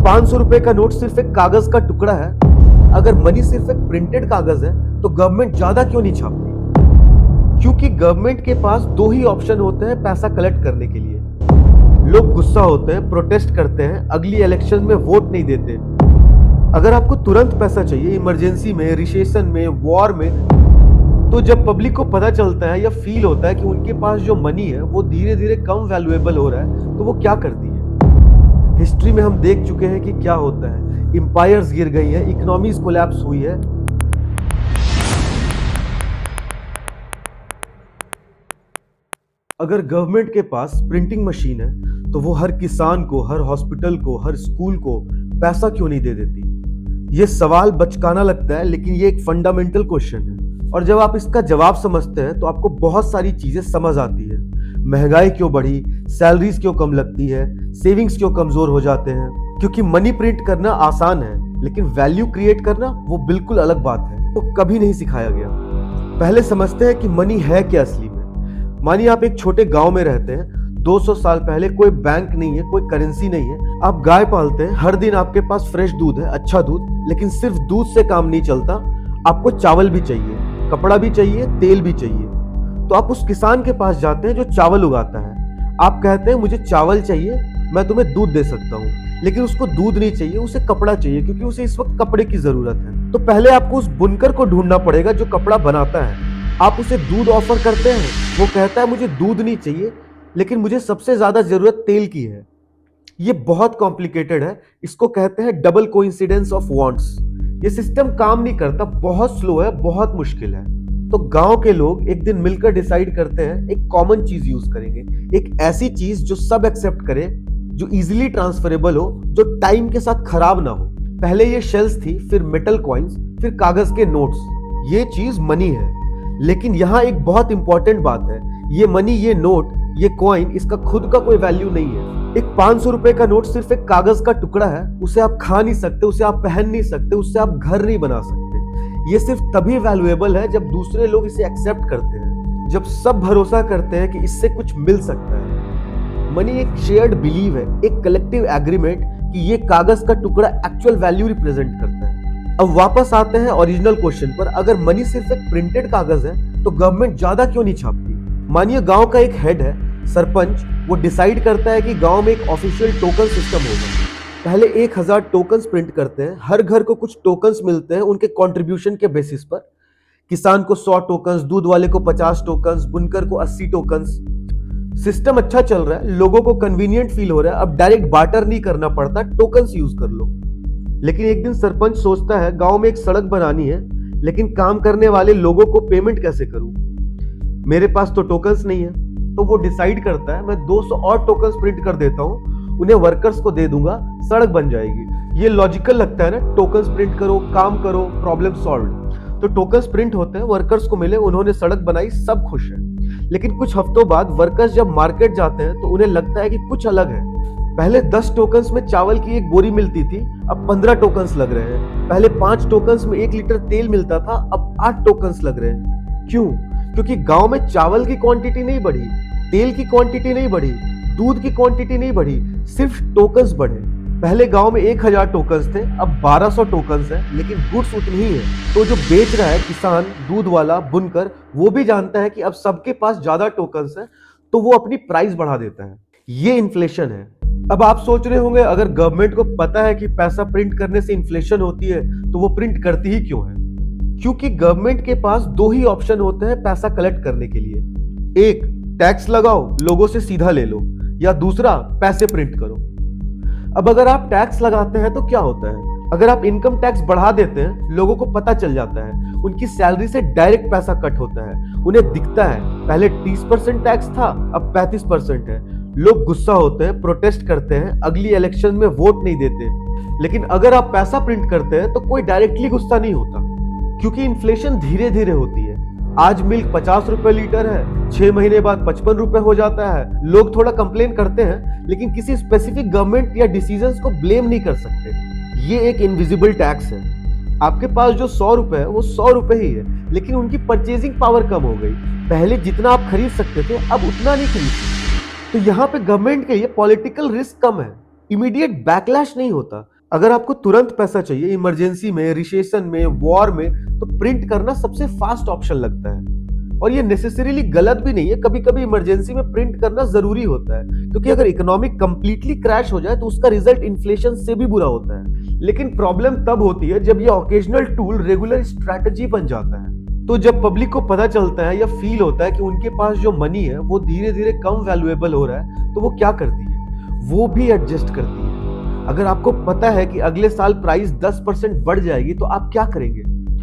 500 रुपए का नोट सिर्फ एक कागज का टुकड़ा है। अगर मनी सिर्फ एक प्रिंटेड कागज है तो गवर्नमेंट ज्यादा क्यों नहीं छापती? क्योंकि गवर्नमेंट के पास दो ही ऑप्शन होते हैं पैसा कलेक्ट करने के लिए। लोग गुस्सा होते हैं, प्रोटेस्ट करते हैं, अगली इलेक्शन में वोट नहीं देते। अगर आपको तुरंत पैसा चाहिए, इमरजेंसी में, रिसेशन में, वॉर में, तो जब पब्लिक को पता चलता है या फील होता है कि उनके पास जो मनी है वो धीरे धीरे कम वैल्यूएबल हो रहा है, तो वो क्या करती है? हिस्ट्री में हम देख चुके हैं कि क्या होता है। एम्पायर्स गिर गई हैं, इकोनॉमीज कोलैप्स हुई है। अगर गवर्नमेंट के पास प्रिंटिंग मशीन है तो वो हर किसान को, हर हॉस्पिटल को, हर स्कूल को पैसा क्यों नहीं दे देती? ये सवाल बचकाना लगता है, लेकिन ये एक फंडामेंटल क्वेश्चन है। और जब आप इसका जवाब समझते हैं तो आपको बहुत सारी चीजें समझ आती है। महंगाई क्यों बढ़ी, सैलरीज क्यों कम लगती है, सेविंग्स क्यों कमजोर हो जाते हैं। क्योंकि मनी प्रिंट करना आसान है, लेकिन वैल्यू क्रिएट करना वो बिल्कुल अलग बात है। तो कभी नहीं सिखाया गया। पहले समझते हैं कि मनी है क्या असली में। मानिए आप एक छोटे गांव में रहते हैं। 200 साल पहले कोई बैंक नहीं है, कोई करेंसी नहीं है। आप गाय पालते हैं, हर दिन आपके पास फ्रेश दूध है, अच्छा दूध। लेकिन सिर्फ दूध से काम नहीं चलता, आपको चावल भी चाहिए, कपड़ा भी चाहिए, तेल भी चाहिए। तो आप उस किसान के पास जाते हैं जो चावल उगाता है। आप कहते हैं मुझे चावल चाहिए, मैं तुम्हें दूध दे सकता हूँ। लेकिन उसको दूध नहीं चाहिए, उसे कपड़ा चाहिए, क्योंकि उसे इस वक्त कपड़े की जरूरत है। तो पहले आपको उस बुनकर को ढूंढना पड़ेगा जो कपड़ा बनाता है। आप उसे दूध ऑफर करते हैं, वो कहता है मुझे दूध नहीं चाहिए, लेकिन मुझे सबसे ज्यादा जरूरत तेल की है। ये बहुत कॉम्प्लिकेटेड है। इसको कहते हैं डबल कोइंसिडेंस ऑफ वांट्स। ये सिस्टम काम नहीं करता, बहुत स्लो है, बहुत मुश्किल है। तो गांव के लोग एक दिन मिलकर डिसाइड करते हैं एक कॉमन चीज यूज करेंगे, एक ऐसी चीज जो सब एक्सेप्ट करे, जो इजीली ट्रांसफरेबल हो, जो टाइम के साथ खराब ना हो। पहले ये शेल्स थी, फिर मेटल कॉइन्स, फिर कागज के नोट्स। ये चीज मनी है। लेकिन यहाँ एक बहुत इंपॉर्टेंट बात है, ये मनी, ये नोट, ये कॉइन, इसका खुद का कोई वैल्यू नहीं है। एक 500 रुपए का नोट सिर्फ एक कागज का टुकड़ा है। उसे आप खा नहीं सकते, उसे आप पहन नहीं सकते, उससे आप घर नहीं बना सकते। ये सिर्फ तभी वैल्यूएबल है जब दूसरे लोग इसे एक्सेप्ट करते हैं, जब सब भरोसा करते हैं कि इससे कुछ मिल सकता है। मनी एक शेयर्ड बिलीव है, एक कलेक्टिव एग्रीमेंट कि ये कागज का टुकड़ा एक्चुअल वैल्यू रिप्रेजेंट करता है। अब वापस आते हैं ओरिजिनल क्वेश्चन पर। अगर मनी सिर्फ एक प्रिंटेड कागज है तो गवर्नमेंट ज्यादा क्यों नहीं छापती? मानिए गांव का एक हेड है, सरपंच, वो डिसाइड करता है कि गांव में एक ऑफिशियल टोकन सिस्टम होगा। पहले 1000 टोकन्स प्रिंट करते हैं। हर घर को कुछ टोकन्स मिलते हैं उनके कंट्रीब्यूशन के बेसिस पर। किसान को 100 टोकन्स, दूध वाले को 50 टोकन्स, बुनकर को 80 टोकन्स। सिस्टम अच्छा चल रहा है, लोगों को कन्वीनियंट फील हो रहा है। अब डायरेक्ट बार्टर नहीं करना पड़ता, टोकन्स यूज कर लो। लेकिन एक दिन सरपंच सोचता है गांव में एक सड़क बनानी है, लेकिन काम करने वाले लोगों को पेमेंट कैसे करूं? मेरे पास तो टोकन्स नहीं है। तो वो डिसाइड करता है मैं 200 और टोकन्स प्रिंट कर देता हूं, उन्हें वर्कर्स को दे दूंगा, सड़क बन जाएगी। ये लॉजिकल लगता है ना, टोकन्स प्रिंट करो, काम करो, प्रॉब्लम सॉल्व। तो टोकन्स प्रिंट होते हैं, वर्कर्स को मिले, उन्होंने सड़क बनाई, सब खुश है। लेकिन कुछ हफ्तों बाद वर्कर्स जब मार्केट जाते हैं तो उन्हें लगता है कि कुछ अलग है। पहले 10 टोकन्स में चावल की एक बोरी मिलती थी, अब 15 टोकन्स लग रहे हैं। पहले 5 टोकन्स में 1 लीटर तेल मिलता था, अब 8 टोकन्स लग रहे हैं। क्यों? क्योंकि गांव में चावल की क्वांटिटी नहीं बढ़ी, तेल की क्वांटिटी नहीं बढ़ी, दूध की क्वांटिटी नहीं बढ़ी, सिर्फ टोकन्स बढ़े। पहले गांव में 1000 टोकन्स थे, अब 1200 टोकन्स हैं, लेकिन गुड्स उतनी ही है। तो जो बेच रहा है, किसान, दूध वाला, बुनकर, वो भी जानता है कि अब सबके पास ज्यादा टोकन्स हैं, तो वो अपनी प्राइस बढ़ा देता है। ये इन्फ्लेशन है। अब आप सोच रहे होंगे अगर गवर्नमेंट को पता है कि पैसा प्रिंट करने से इन्फ्लेशन होती है तो वो प्रिंट करती ही क्यों है? क्योंकि गवर्नमेंट के पास दो ही ऑप्शन होते हैं पैसा कलेक्ट करने के लिए। एक, टैक्स लगाओ, लोगों से सीधा ले लो, या दूसरा, पैसे प्रिंट करो। अब अगर आप टैक्स लगाते हैं तो क्या होता है? अगर आप इनकम टैक्स बढ़ा देते हैं, लोगों को पता चल जाता है, उनकी सैलरी से डायरेक्ट पैसा कट होता है, उन्हें दिखता है पहले 30% टैक्स था, अब 35% है। लोग गुस्सा होते हैं, प्रोटेस्ट करते हैं, अगली इलेक्शन में वोट नहीं देते। लेकिन अगर आप पैसा प्रिंट करते हैं तो कोई डायरेक्टली गुस्सा नहीं होता, क्योंकि इन्फ्लेशन धीरे धीरे होती है। आज मिल्क 50 रुपए लीटर है, 6 महीने बाद 55 रुपए हो जाता है। लोग थोड़ा कंप्लेन करते हैं, लेकिन किसी स्पेसिफिक गवर्नमेंट या डिसीजंस को ब्लेम नहीं कर सकते। ये एक इनविजिबल टैक्स है। आपके पास जो 100 रुपए है वो 100 रुपए ही है, लेकिन उनकी परचेजिंग पावर कम हो गई। पहले जितना आप खरीद सकते थे, अब उतना नहीं खरीद सकते। तो यहाँ पे गवर्नमेंट के लिए पॉलिटिकल रिस्क कम है, इमीडिएट बैकलैश नहीं होता। अगर आपको तुरंत पैसा चाहिए इमरजेंसी में, रिसेशन में, वॉर में, तो प्रिंट करना सबसे फास्ट ऑप्शन लगता है। और ये नेसेसरीली गलत भी नहीं है, कभी कभी इमरजेंसी में प्रिंट करना जरूरी होता है, क्योंकि अगर इकोनॉमिक कंप्लीटली क्रैश हो जाए तो उसका रिजल्ट इन्फ्लेशन से भी बुरा होता है। लेकिन प्रॉब्लम तब होती है जब ये ऑकेजनल टूल रेगुलर स्ट्रैटेजी बन जाता है। तो जब पब्लिक को पता चलता है या फील होता है कि उनके पास जो मनी है वो धीरे धीरे कम वैल्यूएबल हो रहा है, तो वो क्या करती है, वो भी एडजस्ट करती है। अगर आपको पता है कि अगले साल प्राइस 10% बढ़ जाएगी, तो आप क्या करेंगे?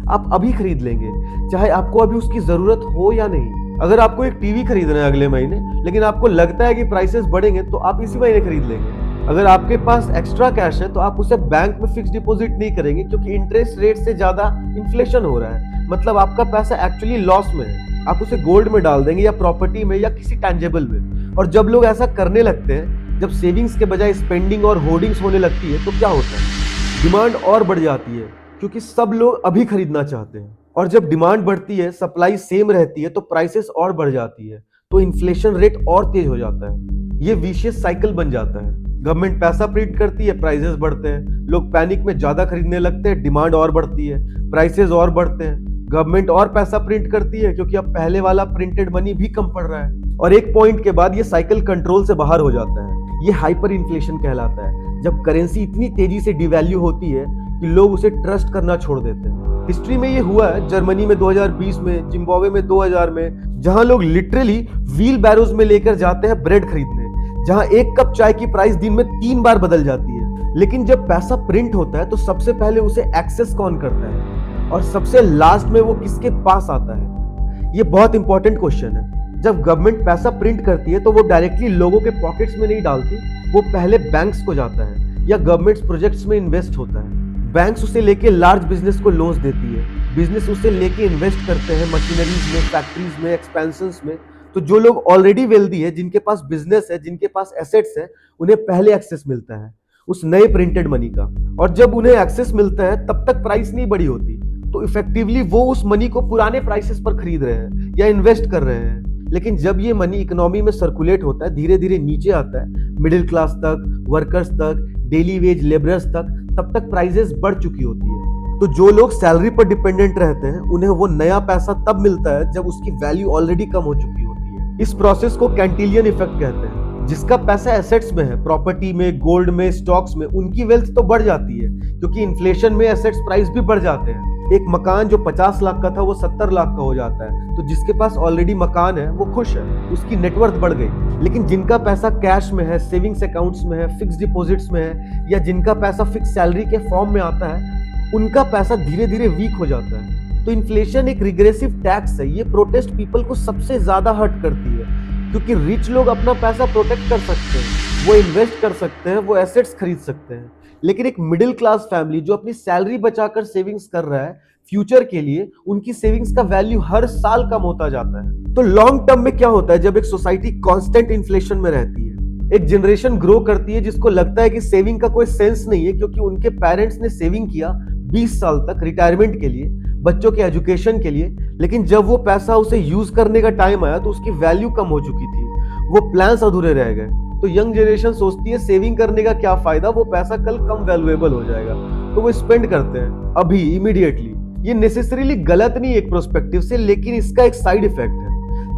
आप अभी खरीद लेंगे, चाहे आपको अभी उसकी जरूरत हो या नहीं। अगर आपको एक टीवी खरीदना है अगले महीने, लेकिन आपको लगता है कि प्राइसेस बढ़ेंगे, तो आप इसी महीने खरीद लेंगे। अगर आपके पास एक्स्ट्रा कैश है तो आप उसे बैंक में फिक्स डिपॉजिट नहीं करेंगे, क्योंकि इंटरेस्ट रेट से ज्यादा इन्फ्लेशन हो रहा है, मतलब आपका पैसा एक्चुअली लॉस में है। आप उसे गोल्ड में डाल देंगे या प्रॉपर्टी में या किसी टैंजेबल में। और जब लोग ऐसा करने लगते हैं, जब सेविंग्स के बजाय स्पेंडिंग और होर्डिंग्स होने लगती है, तो क्या होता है? डिमांड और बढ़ जाती है, क्योंकि सब लोग अभी खरीदना चाहते हैं। और जब डिमांड बढ़ती है, सप्लाई सेम रहती है, तो प्राइसेस और बढ़ जाती है, तो इन्फ्लेशन रेट और तेज हो जाता है। ये विशियस साइकिल बन जाता है। गवर्नमेंट पैसा प्रिंट करती है, प्राइसेस बढ़ते हैं, लोग पैनिक में ज्यादा खरीदने लगते हैं, डिमांड और बढ़ती है, प्राइसेस और बढ़ते हैं। गवर्नमेंट और पैसा प्रिंट करती है, क्योंकि अब पहले वाला प्रिंटेड मनी भी कम पड़ रहा है। और एक पॉइंट के बाद ये साइकिल कंट्रोल से बाहर हो जाता है। ये हाइपर इन्फ्लेशन कहलाता है, जब करेंसी इतनी तेजी से डिवैल्यू होती है कि लोग उसे ट्रस्ट करना छोड़ देते हैं। हिस्ट्री में ये हुआ है, जर्मनी में 2020 में, जिम्बाब्वे में 2000 में, जहां लोग लिटरली व्हील बैरोज में लेकर जाते हैं ब्रेड खरीदने, जहां एक कप चाय की प्राइस दिन में 3 बार बदल जाती है। लेकिन जब पैसा प्रिंट होता है तो सबसे पहले उसे एक्सेस कौन करता है, और सबसे लास्ट में वो किसके पास आता है? ये बहुत इंपॉर्टेंट क्वेश्चन है। जब गवर्नमेंट पैसा प्रिंट करती है तो वो डायरेक्टली लोगों के पॉकेट्स में नहीं डालती, वो पहले बैंक्स को जाता है या गवर्नमेंट प्रोजेक्ट्स में इन्वेस्ट होता है। बैंक्स उसे लेके लार्ज बिजनेस को लोन्स देती है, बिजनेस उसे लेके इन्वेस्ट करते हैं मशीनरीज में, फैक्ट्रीज में, एक्सपेंशंस में। तो जो लोग ऑलरेडी वेल्दी है, जिनके पास बिजनेस है, जिनके पास एसेट्स है, उन्हें पहले एक्सेस मिलता है उस नए प्रिंटेड मनी का। और जब उन्हें एक्सेस मिलता है तब तक प्राइस नहीं बढ़ी होती, तो इफेक्टिवली वो उस मनी को पुराने प्राइसेस पर खरीद रहे हैं या इन्वेस्ट कर रहे हैं। लेकिन जब ये मनी इकोनॉमी में सर्कुलेट होता है, धीरे धीरे नीचे आता है, मिडिल क्लास तक, वर्कर्स तक, डेली वेज लेबरर्स तक, तब तक प्राइसेस बढ़ चुकी होती है। तो जो लोग सैलरी पर डिपेंडेंट रहते हैं, उन्हें वो नया पैसा तब मिलता है जब उसकी वैल्यू ऑलरेडी कम हो चुकी होती है। इस प्रोसेस को कैंटिलियन इफेक्ट कहते हैं। जिसका पैसा एसेट्स में है, प्रॉपर्टी में, गोल्ड में, स्टॉक्स में, उनकी वेल्थ तो बढ़ जाती है, क्योंकि इन्फ्लेशन में एसेट्स प्राइस भी बढ़ जाते हैं। एक मकान जो 50 लाख का था वो 70 लाख का हो जाता है, तो जिसके पास ऑलरेडी मकान है वो खुश है, उसकी नेटवर्थ बढ़ गई। लेकिन जिनका पैसा कैश में है, सेविंग्स अकाउंट्स में है, फिक्स डिपॉजिट्स में है, या जिनका पैसा फिक्स सैलरी के फॉर्म में आता है, उनका पैसा धीरे धीरे वीक हो जाता है। तो इन्फ्लेशन एक रिग्रेसिव टैक्स है। ये प्रोटेस्ट पीपल को सबसे ज्यादा हर्ट करती है, क्योंकि रिच लोग अपना पैसा प्रोटेक्ट कर सकते हैं, वो इन्वेस्ट कर सकते हैं, वो एसेट्स खरीद सकते हैं। लेकिन एक मिडिल क्लास फैमिली जो अपनी सैलरी बचाकर सेविंग्स कर रहा है फ्यूचर के लिए, उनकी सेविंग्स का वैल्यू हर साल कम होता जाता है। तो लॉन्ग टर्म में क्या होता है जब एक सोसाइटी कांस्टेंट इन्फ्लेशन में रहती है? एक जनरेशन ग्रो करती है जिसको लगता है कि सेविंग का कोई सेंस नहीं है, क्योंकि उनके पेरेंट्स ने सेविंग किया 20 साल तक रिटायरमेंट के लिए, बच्चों के एजुकेशन के लिए। लेकिन जब वो पैसा उसे यूज करने का टाइम आया तो उसकी वैल्यू कम हो चुकी थी, वो प्लान्स अधूरे रह गए। तो यंग जनरेशन सोचती है सेविंग करने का क्या फायदा, वो पैसा कल कम वैल्यूएबल हो जाएगा, तो वो स्पेंड करते हैं अभी इमीडिएटली। ये नेसेसरीली गलत नहीं एक प्रोस्पेक्टिव से, लेकिन इसका एक साइड इफेक्ट है।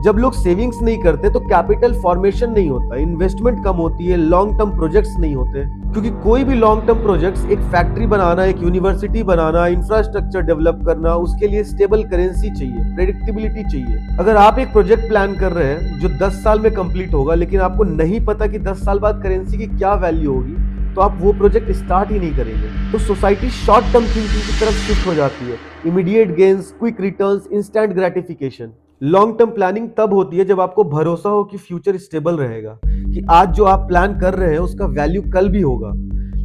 जब लोग सेविंग्स नहीं करते तो कैपिटल फॉर्मेशन नहीं होता, इन्वेस्टमेंट कम होती है, लॉन्ग टर्म प्रोजेक्ट्स नहीं होते। क्योंकि कोई भी लॉन्ग टर्म प्रोजेक्ट्स, एक फैक्ट्री बनाना, एक यूनिवर्सिटी बनाना, इंफ्रास्ट्रक्चर डेवलप करना, उसके लिए स्टेबल करेंसी चाहिए, प्रेडिक्टेबिलिटी चाहिए। अगर आप एक प्रोजेक्ट प्लान कर रहे हैं जो 10 साल में कंप्लीट होगा, लेकिन आपको नहीं पता कि 10 साल बाद करेंसी की क्या वैल्यू होगी, तो आप वो प्रोजेक्ट स्टार्ट ही नहीं करेंगे। तो सोसाइटी शॉर्ट टर्म थिंकिंग की तरफ शिफ्ट हो जाती है, immediate gains, quick returns, instant gratification. Long term planning तब होती है जब आपको भरोसा हो कि फ्यूचर स्टेबल रहेगा, कि आज जो आप प्लान कर रहे हैं उसका वैल्यू कल भी होगा।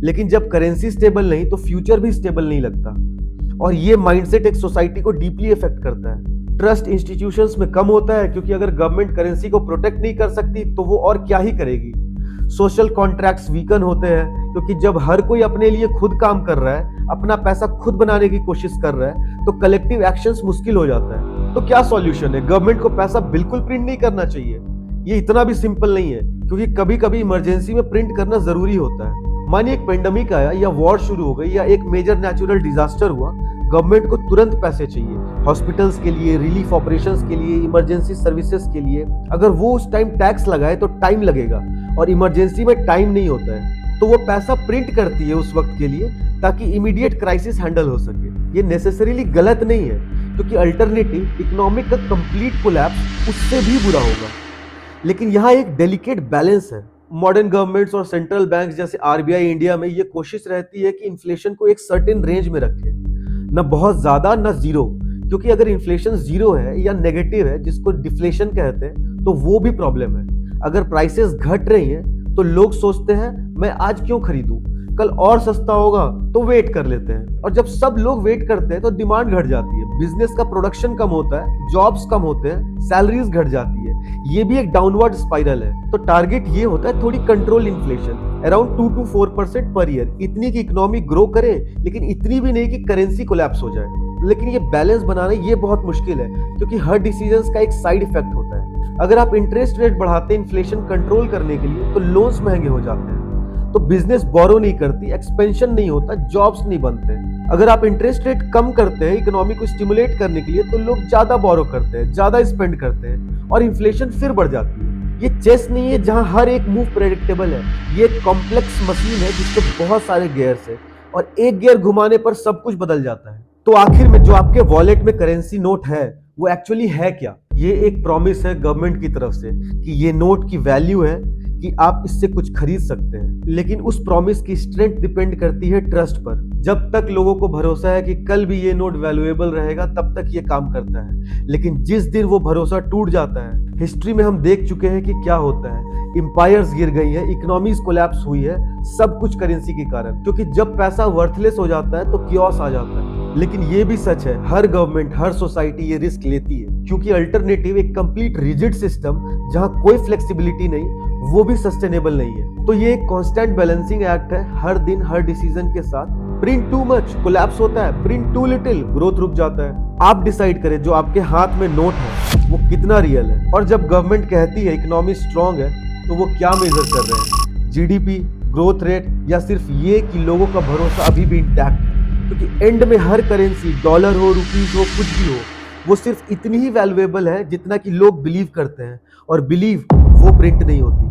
लेकिन जब करेंसी स्टेबल नहीं तो फ्यूचर भी स्टेबल नहीं लगता। और ये माइंडसेट एक सोसाइटी को डीपली इफेक्ट करता है। ट्रस्ट इंस्टीट्यूशंस में कम होता है, क्योंकि अगर गवर्नमेंट करेंसी को प्रोटेक्ट नहीं कर सकती तो वो और क्या ही करेगी। सोशल कॉन्ट्रैक्ट्स वीकन होते हैं, क्योंकि जब हर कोई अपने लिए खुद काम कर रहा है, अपना पैसा खुद बनाने की कोशिश कर रहा है, तो कलेक्टिव एक्शंस मुश्किल हो जाता है। तो क्या सॉल्यूशन है? गवर्नमेंट को पैसा बिल्कुल प्रिंट नहीं करना चाहिए। ये इतना भी सिंपल नहीं है, क्योंकि कभी कभी इमरजेंसी में प्रिंट करना जरूरी होता है। मानिए एक पेंडेमिक आया या वॉर शुरू हो गई या एक मेजर नेचुरल डिजास्टर हुआ, गवर्नमेंट को तुरंत पैसे चाहिए हॉस्पिटल्स के लिए, रिलीफ ऑपरेशंस के लिए, इमरजेंसी सर्विसेज के लिए। अगर वो उस टाइम टैक्स लगाए तो टाइम लगेगा, और इमरजेंसी में टाइम नहीं होता है, तो वो पैसा प्रिंट करती है उस वक्त के लिए ताकि इमीडिएट क्राइसिस हैंडल हो सके। ये नेसेसरीली गलत नहीं है, क्योंकि अल्टरनेटिव इकोनॉमिक का कंप्लीट कोलैप्स उससे भी बुरा होगा। लेकिन यहाँ एक डेलिकेट बैलेंस है। मॉडर्न गवर्नमेंट्स और सेंट्रल बैंक्स जैसे आरबीआई इंडिया में ये कोशिश रहती है कि इन्फ्लेशन को एक सर्टेन रेंज में रखे, ना बहुत ज्यादा ना जीरो, क्योंकि अगर इन्फ्लेशन जीरो है या नेगेटिव है, जिसको डिफ्लेशन कहते हैं, तो वो भी प्रॉब्लम है। अगर प्राइसेस घट रही हैं तो लोग सोचते हैं मैं आज क्यों खरीदूं, कल और सस्ता होगा तो वेट कर लेते हैं, और जब सब लोग वेट करते हैं तो डिमांड घट जाती है, बिजनेस का प्रोडक्शन कम होता है, जॉब्स कम होते हैं, सैलरीज घट जाती है। ये भी एक डाउनवर्ड स्पाइरल है। तो टारगेट ये होता है थोड़ी control inflation, around 2 to 4% per year, इतनी की इकोनॉमी ग्रो करे लेकिन इतनी भी नहीं कि करेंसी कोलैप्स हो जाए। लेकिन ये बैलेंस बनाना ये बहुत मुश्किल है, क्योंकि हर डिसीजंस का एक साइड इफेक्ट होता है। अगर आप इंटरेस्ट रेट बढ़ाते हैं इन्फ्लेशन कंट्रोल करने के लिए, तो लोन्स महंगे हो जाते हैं, तो बिजनेस बोरो नहीं करती, एक्सपेंशन नहीं होता, जॉब्स नहीं बनते। अगर आप इंटरेस्ट रेट कम करते हैं इकोनॉमी को स्टिमुलेट करने के लिए, तो लोग ज्यादा बोरो करते हैं, ज्यादा स्पेंड करते हैं, और इन्फ्लेशन फिर बढ़ जाती है। ये चेस नहीं है जहां हर एक मूव प्रेडिक्टेबल है, ये एक कॉम्प्लेक्स मशीन है जिसके बहुत सारे गियर्स है, और एक गियर घुमाने पर सब कुछ बदल जाता है। तो आखिर में जो आपके वॉलेट में करेंसी नोट है वो एक्चुअली है क्या? ये एक प्रॉमिस है गवर्नमेंट की तरफ से कि ये नोट की वैल्यू है, कि आप इससे कुछ खरीद सकते हैं। लेकिन उस प्रॉमिस की स्ट्रेंथ डिपेंड करती है ट्रस्ट पर। जब तक लोगों को भरोसा है कि कल भी ये नोट वैल्यूएबल रहेगा, तब तक ये काम करता है। लेकिन जिस दिन वो भरोसा टूट जाता है, हिस्ट्री में हम देख चुके हैं कि क्या होता है। एम्पायर्स गिर गई है, इकोनॉमीज कोलैप्स हुई है, सब कुछ करेंसी के कारण, क्योंकि जब पैसा वर्थलेस हो जाता है तो कियोस आ जाता है। लेकिन ये भी सच है, हर गवर्नमेंट, हर सोसाइटी ये रिस्क लेती है, क्योंकि अल्टरनेटिव एक कंप्लीट रिजिड सिस्टम जहां कोई फ्लेक्सिबिलिटी नहीं, वो भी सस्टेनेबल नहीं है। तो ये एक कांस्टेंट बैलेंसिंग एक्ट है, हर दिन हर डिसीजन के साथ। प्रिंट टू मच कोलैप्स होता है, प्रिंट टू लिटिल ग्रोथ रुक जाता है। आप डिसाइड करें जो आपके हाथ में नोट है वो कितना रियल है। और जब गवर्नमेंट कहती है इकोनॉमी स्ट्रांग है, तो वो क्या मेजर कर रहे हैं? जीडीपी, ग्रोथ रेट, या सिर्फ ये कि लोगों का भरोसा अभी भी इंटैक्ट है? क्योंकि एंड में हर करेंसी, डॉलर हो, रुपीज हो, कुछ भी हो, वो सिर्फ इतनी ही वैल्यूएबल है जितना कि लोग बिलीव करते हैं, और बिलीव वो प्रिंट नहीं होती।